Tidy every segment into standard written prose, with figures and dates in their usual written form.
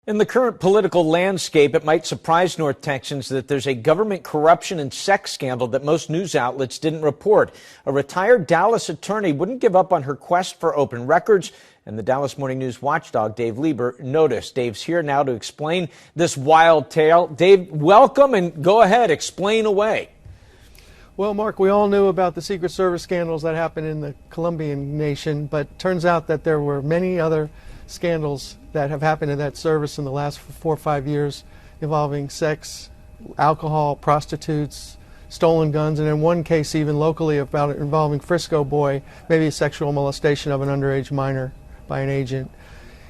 In the current political landscape, it might surprise North Texans that there's a government corruption and sex scandal that most news outlets didn't report. A retired Dallas attorney wouldn't give up on her quest for open records, and the Dallas Morning News watchdog, Dave Lieber, noticed. Dave's here now to explain this wild tale. Dave, welcome, and go ahead, explain away. Well, Mark, we all knew about the Secret Service scandals that happened in the Colombian nation, but turns out that there were many other scandals that have happened in that service in the last 4 or 5 years involving sex, alcohol, prostitutes, stolen guns, and in one case even locally involving Frisco boy, maybe a sexual molestation of an underage minor by an agent.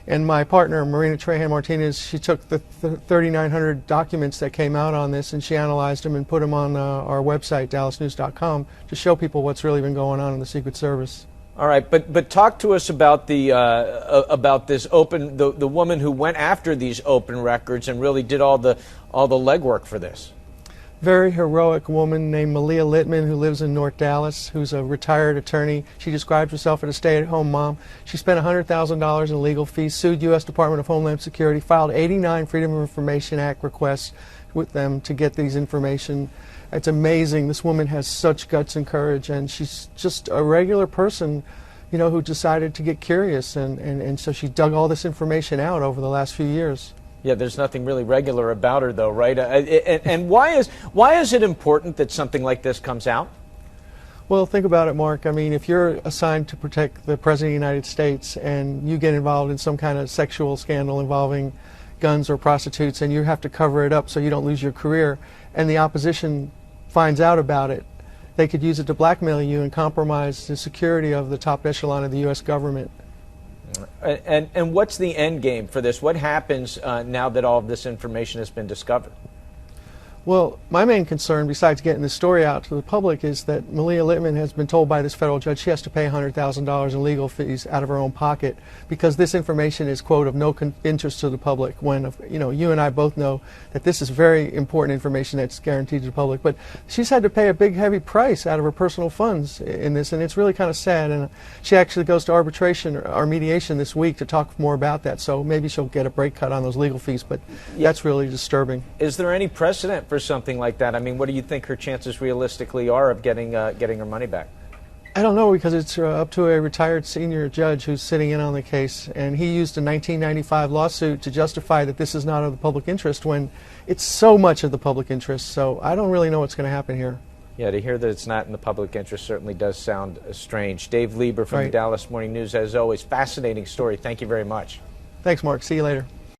And my partner, Marina Trahan Martinez, she took the 3,900 documents that came out on this and she analyzed them and put them on our website, dallasnews.com, to show people what's really been going on in the Secret Service. All right, but talk to us about the the woman who went after these open records and really did all the legwork for this. Very heroic woman named Malia Litman, who lives in North Dallas, who's a retired attorney. She describes herself as a stay-at-home mom. She spent $100,000 in legal fees, sued U.S. Department of Homeland Security, filed 89 Freedom of Information Act requests with them to get these information. It's amazing. This woman has such guts and courage, and she's just a regular person, you know, who decided to get curious, and so she dug all this information out over the last few years. Yeah, there's nothing really regular about her, though, right? And why is it important that something like this comes out? Well, think about it, Mark. I mean, if you're assigned to protect the President of the United States and you get involved in some kind of sexual scandal involving guns or prostitutes and you have to cover it up so you don't lose your career, and the opposition finds out about it, they could use it to blackmail you and compromise the security of the top echelon of the U.S. government. And what's the end game for this? What happens now that all of this information has been discovered? Well, my main concern, besides getting this story out to the public, is that Malia Litman has been told by this federal judge she has to pay $100,000 in legal fees out of her own pocket because this information is, quote, of no interest to the public, when, you know, you and I both know that this is very important information that's guaranteed to the public. But she's had to pay a big, heavy price out of her personal funds in this, and it's really kind of sad. And she actually goes to arbitration or mediation this week to talk more about that, so maybe she'll get a break cut on those legal fees, but that's really disturbing. Is there any precedent for something like that? I mean, what do you think her chances realistically are of getting her money back? I don't know, because it's up to a retired senior judge who's sitting in on the case, and he used a 1995 lawsuit to justify that this is not of the public interest when it's so much of the public interest. So I don't really know what's going to happen here. Yeah, to hear that it's not in the public interest certainly does sound strange. Dave Lieber from the Dallas Morning News, as always, fascinating story. Thank you very much. Thanks, Mark. See you later.